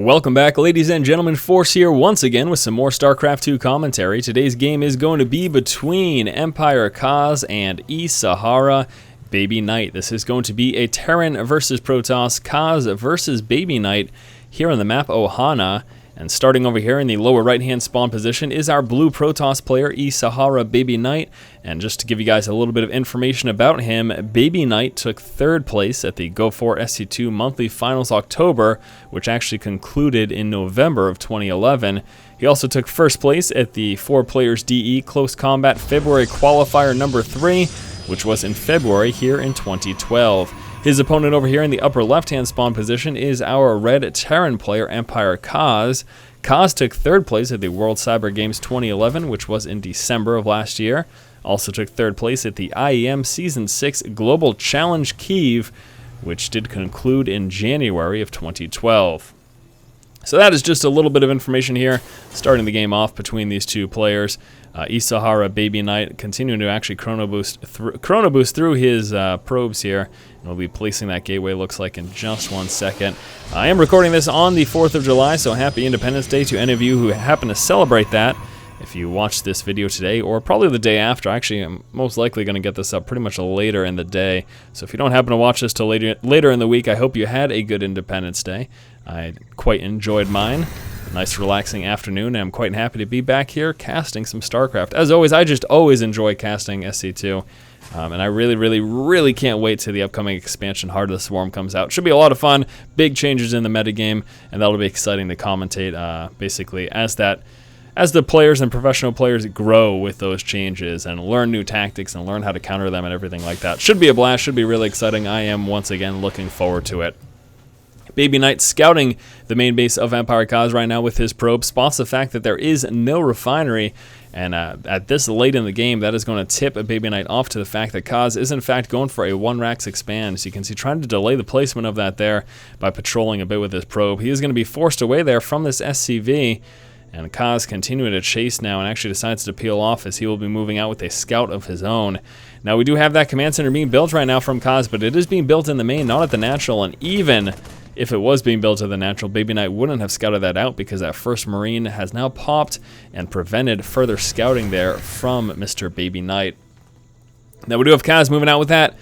Welcome back, ladies and gentlemen. Force here once again with some more StarCraft 2 commentary. Today's game is going to be between Empire Kaz and Sahara Baby Knight. This is going to be a Terran versus Protoss, Kaz versus Baby Knight here on the map Ohana. And starting over here in the lower right-hand spawn position is our blue Protoss player, Sahara Baby Knight. And just to give you guys a little bit of information about him, Baby Knight took third place at the Go4 SC2 Monthly Finals October, which actually concluded in November of 2011. He also took first place at the 4Players DE Close Combat February Qualifier number 3, which was in February here in 2012. His opponent over here in the upper left-hand spawn position is our red Terran player, Empire Kaz. Kaz took third place at the World Cyber Games 2011, which was in December of last year. Also took third place at the IEM Season 6 Global Challenge Kyiv, which did conclude in January of 2012. So that is just a little bit of information here, starting the game off between these two players. Sahara Baby Knight continuing to actually chrono boost through his probes here. And we'll be placing that gateway, looks like, in just 1 second. I am recording this on the 4th of July, so happy Independence Day to any of you who happen to celebrate that. If you watch this video today, or probably the day after, actually I'm most likely going to get this up pretty much later in the day. So if you don't happen to watch this till later in the week, I hope you had a good Independence Day. I quite enjoyed mine. Nice relaxing afternoon, and I'm quite happy to be back here casting some StarCraft. As always, I just always enjoy casting SC2, and I really can't wait till the upcoming expansion Heart of the Swarm comes out. Should be a lot of fun, big changes in the metagame, and that'll be exciting to commentate basically as the players and professional players grow with those changes and learn new tactics and learn how to counter them and everything like that. Should be a blast, should be really exciting. I am once again looking forward to it. Baby Knight scouting the main base of Empire Kaz right now with his probe, spots the fact that there is no refinery, and at this late in the game, that is going to tip Baby Knight off to the fact that Kaz is in fact going for a 1-Rax expand. So you can see trying to delay the placement of that there by patrolling a bit with his probe. He is going to be forced away there from this SCV, and Kaz continuing to chase now and actually decides to peel off as he will be moving out with a scout of his own. Now we do have that command center being built right now from Kaz, but it is being built in the main, not at the natural, and even if it was being built to the natural, Baby Knight wouldn't have scouted that out because that first Marine has now popped and prevented further scouting there from Mr. Baby Knight. Now we do have Kaz moving out with that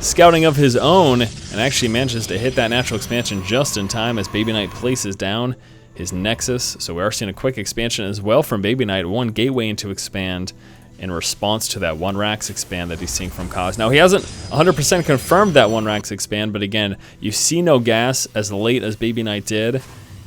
scouting of his own and actually manages to hit that natural expansion just in time as Baby Knight places down his Nexus. So we are seeing a quick expansion as well from Baby Knight, one gateway into expand in response to that 1-Rax expand that he's seeing from Kaz. Now, he hasn't 100% confirmed that 1-Rax expand, but again, you see no gas as late as Baby Knight did,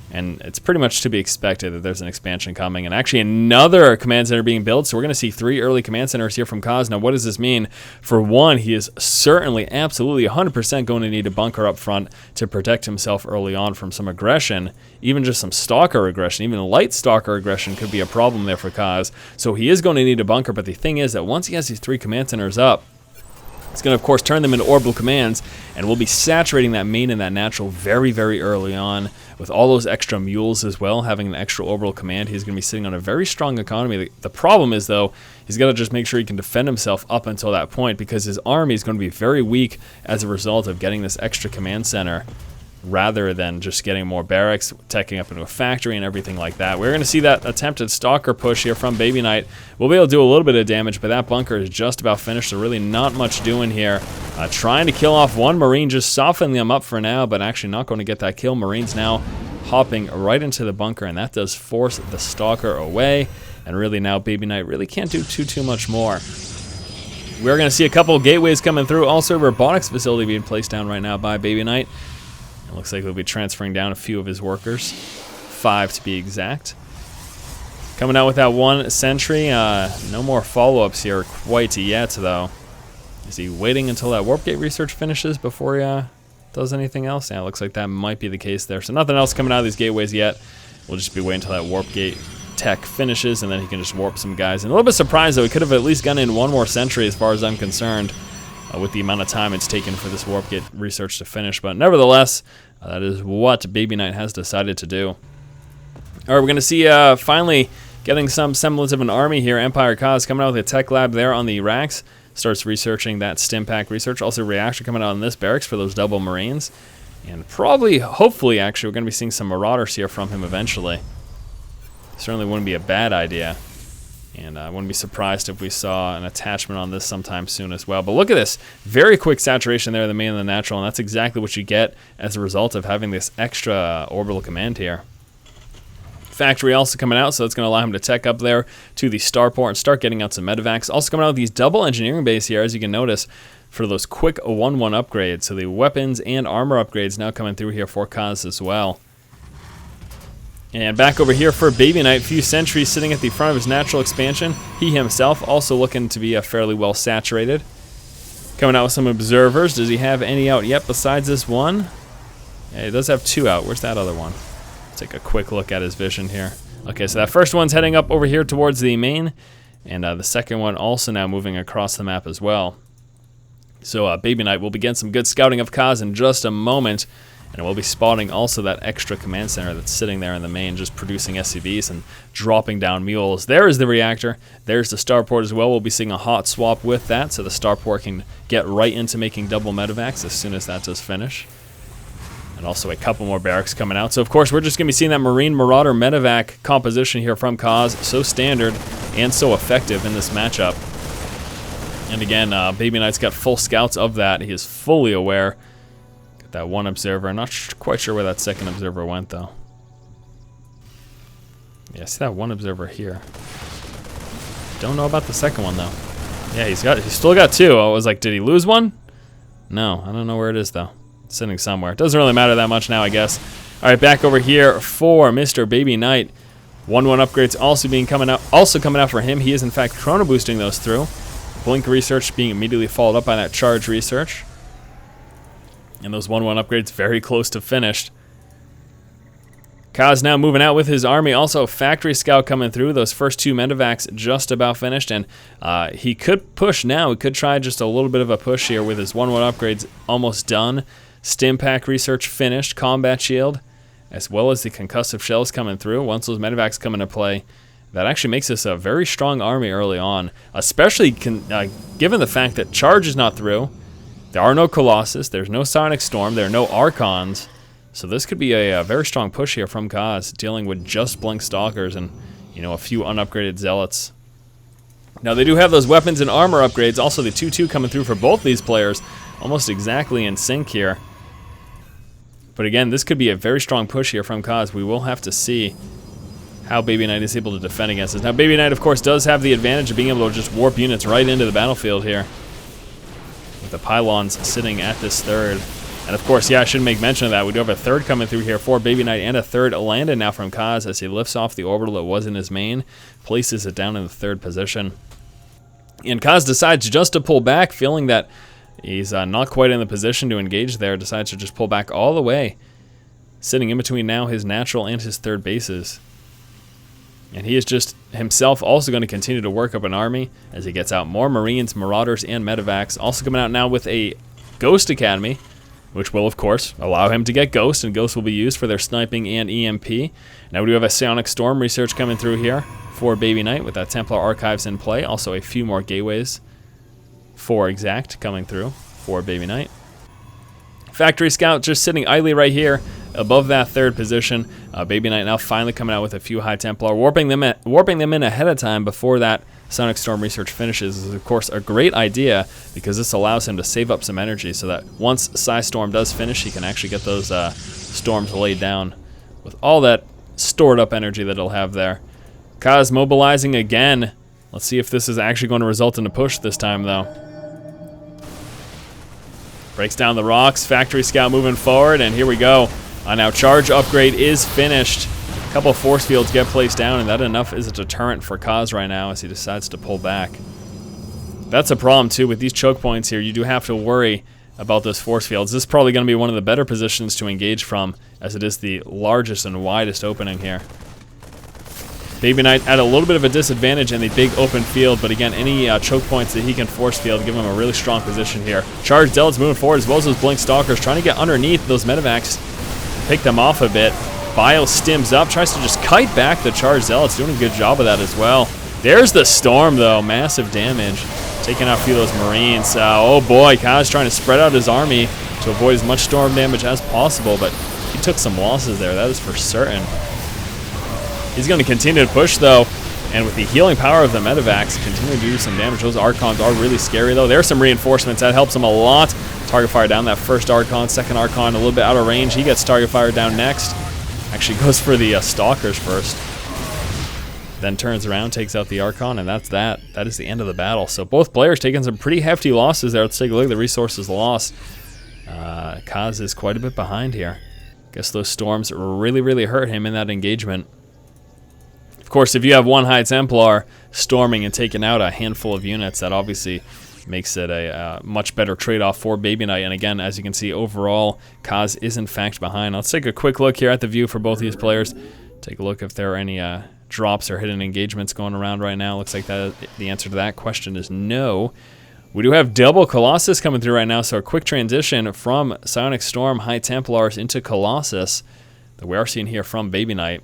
and it's pretty much to be expected that there's an expansion coming, and actually another command center being built, so we're going to see 3 early command centers here from Kaz. Now, what does this mean? For one, he is certainly, absolutely 100% going to need a bunker up front to protect himself early on from some aggression, even just some stalker aggression, even light stalker aggression could be a problem there for Kaz. So he is going to need a bunker, but the thing is that once he has these 3 command centers up, it's going to, of course, turn them into orbital commands, and we'll be saturating that main and that natural very early on with all those extra mules as well, having an extra orbital command. He's going to be sitting on a very strong economy. The problem is, though, he's got to just make sure he can defend himself up until that point because his army is going to be very weak as a result of getting this extra command center rather than just getting more barracks, teching up into a factory and everything like that. We're going to see that attempted stalker push here from Baby Knight. We'll be able to do a little bit of damage, but that bunker is just about finished, so really not much doing here. Trying to kill off one Marine, just softening them up for now, but actually not going to get that kill. Marine's now hopping right into the bunker, and that does force the stalker away, and really now Baby Knight really can't do too much more. We're going to see a couple gateways coming through, also a robotics facility being placed down right now by Baby Knight. It looks like he'll be transferring down a few of his workers, 5 to be exact. Coming out with that 1 sentry. No more follow-ups here quite yet, though. Is he waiting until that warp gate research finishes before he does anything else? Yeah, it looks like that might be the case there. So nothing else coming out of these gateways yet. We'll just be waiting until that warp gate tech finishes, and then he can just warp some guys. And a little bit surprised, though, he could have at least gone in 1 more sentry as far as I'm concerned. With the amount of time it's taken for this warp gate research to finish. But nevertheless, that is what Baby Knight has decided to do. All right, we're going to see finally getting some semblance of an army here. Empire Kaz coming out with a tech lab there on the racks. Starts researching that stim pack research. Also reaction coming out on this barracks for those double Marines. And probably, hopefully, actually, we're going to be seeing some Marauders here from him eventually. Certainly wouldn't be a bad idea. And I wouldn't be surprised if we saw an attachment on this sometime soon as well. But look at this. Very quick saturation there, the main and the natural. And that's exactly what you get as a result of having this extra orbital command here. Factory also coming out, so that's going to allow him to tech up there to the starport and start getting out some medevacs. Also coming out with these double engineering bays here, as you can notice, for those quick 1-1 upgrades. So the weapons and armor upgrades now coming through here for Kaz as well. And back over here for Baby Knight, few sentries sitting at the front of his natural expansion. He himself also looking to be fairly well saturated. Coming out with some observers. Does he have any out yet besides this one? Yeah, he does have 2 out. Where's that other one? Take a quick look at his vision here. Okay, so that first one's heading up over here towards the main, and the second one also now moving across the map as well. So Baby Knight will begin some good scouting of Kaz in just a moment, and we'll be spotting also that extra command center that's sitting there in the main, just producing SCVs and dropping down mules. There is the reactor. There's the starport as well. We'll be seeing a hot swap with that, so the starport can get right into making double medevacs as soon as that does finish. And also a couple more barracks coming out. So, of course, we're just going to be seeing that Marine Marauder medevac composition here from Kaz. So standard and so effective in this matchup. And again, Baby Knight's got full scouts of that. He is fully aware. Got that one observer. I'm not quite sure where that second observer went, though. Yeah, I see that one observer here. Don't know about the second one, though. Yeah, he's still got 2. I was like, did he lose one? No, I don't know where it is, though. Sitting somewhere. Doesn't really matter that much now, I guess. All right, back over here for Mr. Baby Knight. 1-1 upgrades also coming out for him. He is in fact chrono boosting those through. Blink research being immediately followed up by that charge research. And those 1-1 upgrades very close to finished. Kaz now moving out with his army. Also, Factory Scout coming through. Those first 2 medevacs just about finished. And he could push now. He could try just a little bit of a push here with his 1-1 upgrades almost done. Stim pack research finished. Combat shield, as well as the concussive shells coming through. Once those medevacs come into play, that actually makes this a very strong army early on. Especially given the fact that charge is not through. There are no Colossus. There's no Sonic Storm. There are no Archons. So this could be a very strong push here from Kaz, dealing with just Blink Stalkers and, you know, a few unupgraded Zealots. Now they do have those weapons and armor upgrades. Also the 2-2 coming through for both these players, almost exactly in sync here. But again, this could be a very strong push here from Kaz. We will have to see how Baby Knight is able to defend against this. Now Baby Knight, of course, does have the advantage of being able to just warp units right into the battlefield here, with the pylons sitting at this third. And of course, yeah, I should make mention of that. We do have a third coming through here for Baby Knight and a third landed now from Kaz as he lifts off the orbital that was in his main, places it down in the 3rd position. And Kaz decides just to pull back, feeling that he's not quite in the position to engage there, decides to just pull back all the way, sitting in between now his natural and his 3rd bases. And he is just himself also going to continue to work up an army as he gets out more Marines, Marauders, and Medevacs. Also coming out now with a Ghost Academy, which will, of course, allow him to get Ghost, and Ghost will be used for their sniping and EMP. Now we do have a Sonic Storm research coming through here for Baby Knight with that Templar Archives in play. Also a few more gateways for Exact coming through for Baby Knight. Factory Scout just sitting idly right here above that 3rd position. Baby Knight now finally coming out with a few High Templar, warping them in ahead of time before that Sonic Storm research finishes is, of course, a great idea because this allows him to save up some energy so that once Psy Storm does finish, he can actually get those storms laid down with all that stored up energy that he'll have there. Kaz mobilizing again. Let's see if this is actually going to result in a push this time, though. Breaks down the rocks. Factory Scout moving forward, and here we go. Now charge upgrade is finished. A couple of force fields get placed down, and that enough is a deterrent for Kaz right now as he decides to pull back. That's a problem too with these choke points here. You do have to worry about those force fields. This is probably going to be one of the better positions to engage from, as it is the largest and widest opening here. Baby Knight at a little bit of a disadvantage in the big open field, but again, any choke points that he can force field give him a really strong position here. Charge Zealots moving forward, as well as those Blink Stalkers, trying to get underneath those Medevacs, pick them off a bit. Bile stims up, tries to just kite back the Charge Zealots, doing a good job of that as well. There's the Storm, though. Massive damage. Taking out a few of those Marines. Oh boy, Kaz trying to spread out his army to avoid as much storm damage as possible, but he took some losses there, that is for certain. He's going to continue to push, though, and with the healing power of the Medivacs, continue to do some damage. Those Archons are really scary, though. There's some reinforcements. That helps him a lot. Target fire down that first Archon. Second Archon a little bit out of range. He gets target fire down next. Actually goes for the Stalkers first. Then turns around, takes out the Archon, and that's that. That is the end of the battle. So both players taking some pretty hefty losses there. Let's take a look at the resources lost. Kaz is quite a bit behind here. Guess those storms really, really hurt him in that engagement. Of course, if you have one High Templar storming and taking out a handful of units, that obviously makes it a much better trade-off for Baby Knight. And again, as you can see, overall, Kaz is in fact behind. Let's take a quick look here at the view for both these players. Take a look if there are any drops or hidden engagements going around right now. Looks like that the answer to that question is no. We do have double Colossus coming through right now, so a quick transition from Psionic Storm High Templars into Colossus that we are seeing here from Baby Knight.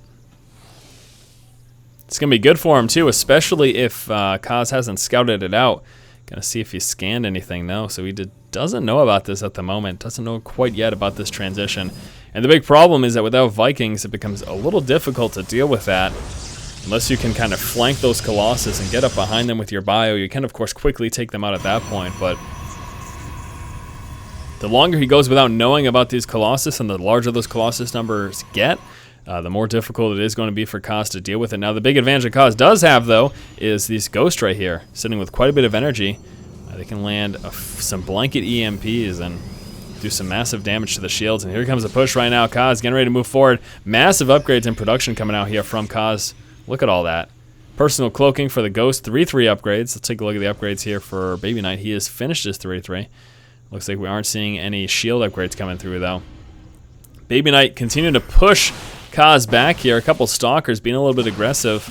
It's going to be good for him too, especially if Kaz hasn't scouted it out. Gonna see if he scanned anything though, so he doesn't know about this at the moment. Doesn't know quite yet about this transition. And the big problem is that without Vikings, it becomes a little difficult to deal with that. Unless you can kind of flank those Colossus and get up behind them with your bio, you can of course quickly take them out at that point, but the longer he goes without knowing about these Colossus and the larger those Colossus numbers get, the more difficult it is going to be for Kaz to deal with it. Now the big advantage that Kaz does have though is these Ghosts right here, sitting with quite a bit of energy. They can land some blanket EMPs and do some massive damage to the shields. And here comes a push right now. Kaz getting ready to move forward. Massive upgrades in production coming out here from Kaz. Look at all that. Personal cloaking for the Ghost, 3-3 upgrades. Let's take a look at the upgrades here for Baby Knight. He has finished his 3-3. Looks like we aren't seeing any shield upgrades coming through though. Baby Knight continuing to push Kaz back here. A couple Stalkers being a little bit aggressive,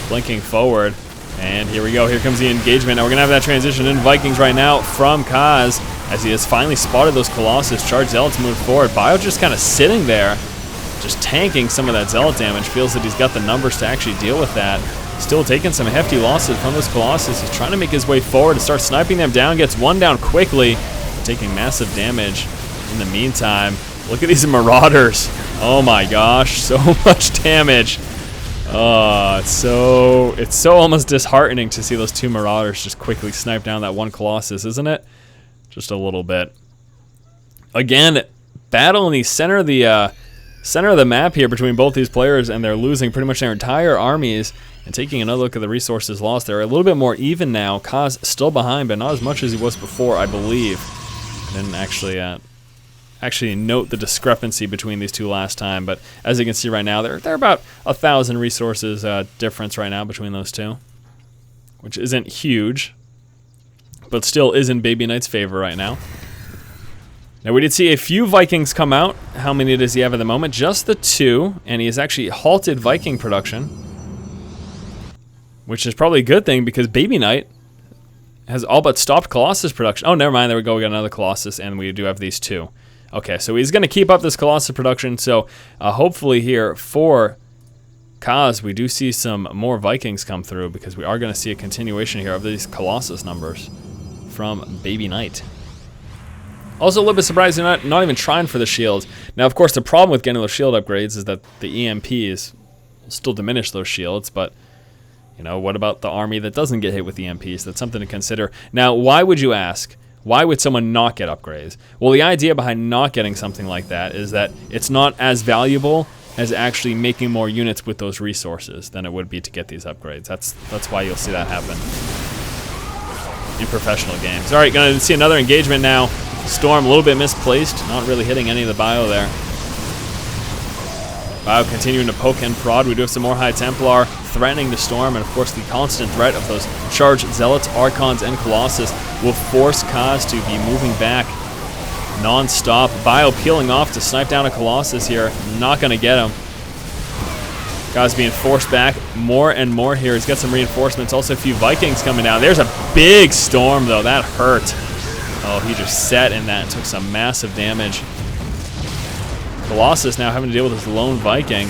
blinking forward. And here we go. Here comes the engagement. Now we're going to have that transition in Vikings right now from Kaz as he has finally spotted those Colossus. Charge Zealots move forward. Bio just kind of sitting there, just tanking some of that Zealot damage. Feels that he's got the numbers to actually deal with that. Still taking some hefty losses from those Colossus. He's trying to make his way forward to start sniping them down. Gets one down quickly, taking massive damage. In the meantime, look at these Marauders. Oh my gosh, so much damage. It's so almost disheartening to see those two Marauders just quickly snipe down that one Colossus, isn't it? Just a little bit. Again, battle in the center of the map here between both these players, and they're losing pretty much their entire armies. And taking another look at the resources lost, they're a little bit more even now. Kaz still behind, but not as much as he was before, I believe. I didn't actually note the discrepancy between these two last time, but as you can see right now, they're about 1,000 resources difference right now between those two, which isn't huge, but still is in Baby Knight's favor right now. Now we did see a few Vikings come out. How many does he have at the moment? Just the 2, and he has actually halted Viking production, which is probably a good thing because Baby Knight has all but stopped Colossus production. Oh, never mind. There we go. We got another Colossus, and we do have these 2. Okay, so he's going to keep up this Colossus production, so hopefully here for Kaz, we do see some more Vikings come through because we are going to see a continuation here of these Colossus numbers from Baby Knight. Also a little bit surprised they're not even trying for the shields. Now, of course, the problem with getting those shield upgrades is that the EMPs will still diminish those shields, but you know, what about the army that doesn't get hit with EMPs? That's something to consider. Now, why would you ask? Why would someone not get upgrades? Well, the idea behind not getting something like that is that it's not as valuable as actually making more units with those resources than it would be to get these upgrades. That's why you'll see that happen in professional games. All right, gonna see another engagement now. Storm a little bit misplaced, not really hitting any of the bio there. Bio continuing to poke and prod. We do have some more High Templar threatening the Storm, and of course the constant threat of those charged Zealots, Archons, and Colossus will force Kaz to be moving back non-stop. Bio peeling off to snipe down a Colossus here. Not going to get him. Kaz being forced back more and more here. He's got some reinforcements. Also a few Vikings coming down. There's a big Storm, though. That hurt. Oh, he just sat in that and took some massive damage. Colossus now having to deal with his lone Viking.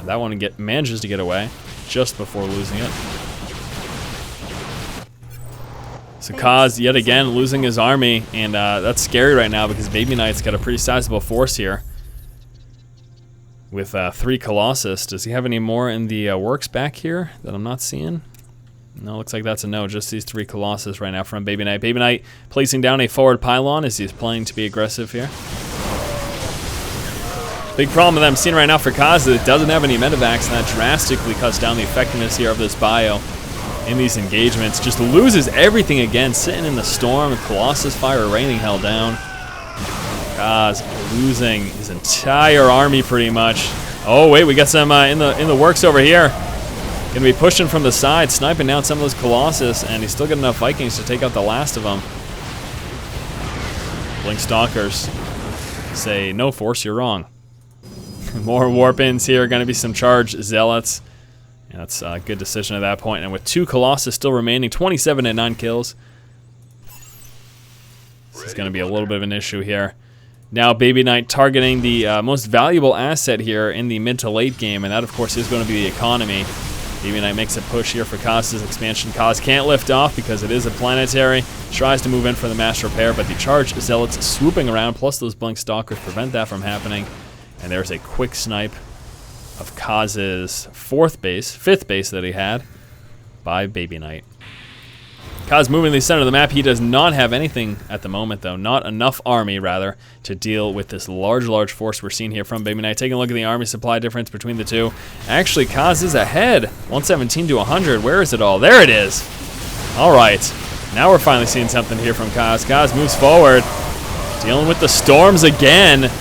That one manages to get away just before losing it. So Kaz, yet again, losing his army, and that's scary right now because Baby Knight's got a pretty sizable force here with 3 Colossus. Does he have any more in the works back here that I'm not seeing? No, looks like that's a no. Just these 3 Colossus right now from Baby Knight. Baby Knight placing down a forward pylon as he's playing to be aggressive here. Big problem that I'm seeing right now for Kaz is it doesn't have any medevacs, and that drastically cuts down the effectiveness here of this bio in these engagements. Just loses everything again, sitting in the storm, Colossus fire raining hell down. Kaz losing his entire army pretty much. Oh wait, we got some in the works over here. Gonna be pushing from the side, sniping down some of those Colossus, and he's still got enough Vikings to take out the last of them. Blink Stalkers say, no Force, you're wrong. More warp-ins here, gonna be some charged Zealots. And that's a good decision at that point. And with 2 Colossus still remaining, 27 and 9 kills. This is gonna be a little bit of an issue here. Now Baby Knight targeting the most valuable asset here in the mid to late game, and that of course is going to be the economy. Baby Knight makes a push here for Kaz's expansion. Kaz can't lift off because it is a planetary. Tries to move in for the mass repair, but the charged Zealots swooping around, plus those Blink Stalkers prevent that from happening. And there's a quick snipe of Kaz's 5th base that he had by Baby Knight. Kaz moving to the center of the map. He does not have anything at the moment, though. Not enough army, rather, to deal with this large force we're seeing here from Baby Knight. Taking a look at the army supply difference between the two. Actually, Kaz is ahead. 117 to 100. Where is it all? There it is. All right. Now we're finally seeing something here from Kaz. Kaz moves forward. Dealing with the storms again.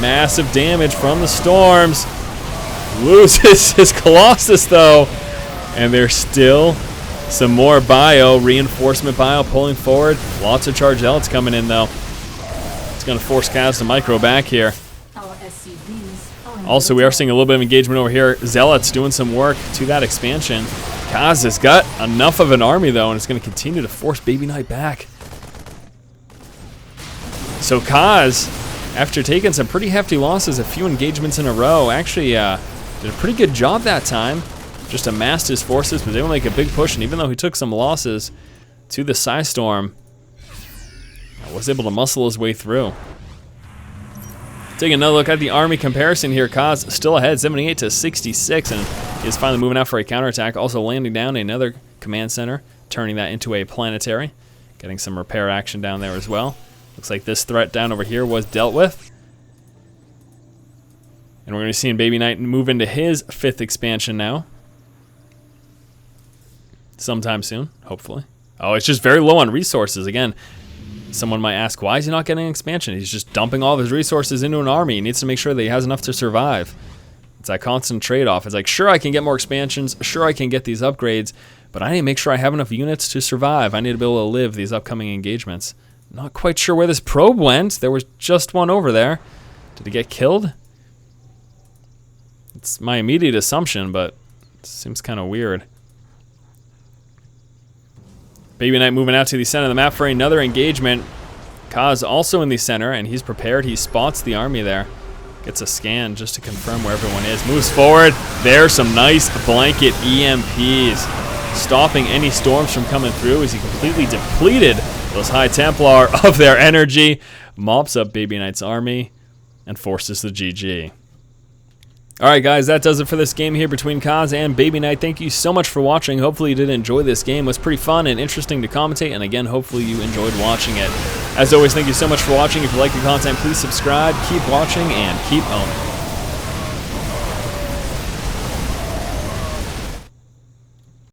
Massive damage from the storms. Loses his Colossus, though. And there's still some more bio, reinforcement bio pulling forward. Lots of charged Zealots coming in, though. It's going to force Kaz to micro back here. Also, we are seeing a little bit of engagement over here. Zealots doing some work to that expansion. Kaz has got enough of an army, though, and it's going to continue to force Baby Knight back. So Kaz, after taking some pretty hefty losses, a few engagements in a row, actually did a pretty good job that time. Just amassed his forces, was able to make a big push, and even though he took some losses to the Psystorm, was able to muscle his way through. Taking another look at the army comparison here, Kaz still ahead, 78 to 66, and he is finally moving out for a counterattack, also landing down another command center, turning that into a planetary, getting some repair action down there as well. Looks like this threat down over here was dealt with. And we're going to see Baby Knight move into his 5th expansion now. Sometime soon, hopefully. Oh, it's just very low on resources. Again, someone might ask, why is he not getting an expansion? He's just dumping all of his resources into an army. He needs to make sure that he has enough to survive. It's that constant trade-off. It's like, sure, I can get more expansions. Sure, I can get these upgrades. But I need to make sure I have enough units to survive. I need to be able to live these upcoming engagements. Not quite sure where this probe went. There was just one over there. Did he get killed? It's my immediate assumption, but it seems kind of weird. Baby Knight moving out to the center of the map for another engagement. Kaz also in the center, and he's prepared. He spots the army there. Gets a scan just to confirm where everyone is. Moves forward. There's some nice blanket EMPs. Stopping any storms from coming through as he completely depleted those High Templar of their energy. Mops up Baby Knight's army and forces the GG. Alright guys, that does it for this game here between Kaz and Baby Knight. Thank you so much for watching. Hopefully you did enjoy this game. It was pretty fun and interesting to commentate, and again, hopefully you enjoyed watching it. As always, thank you so much for watching. If you like the content, please subscribe, keep watching, and keep owning.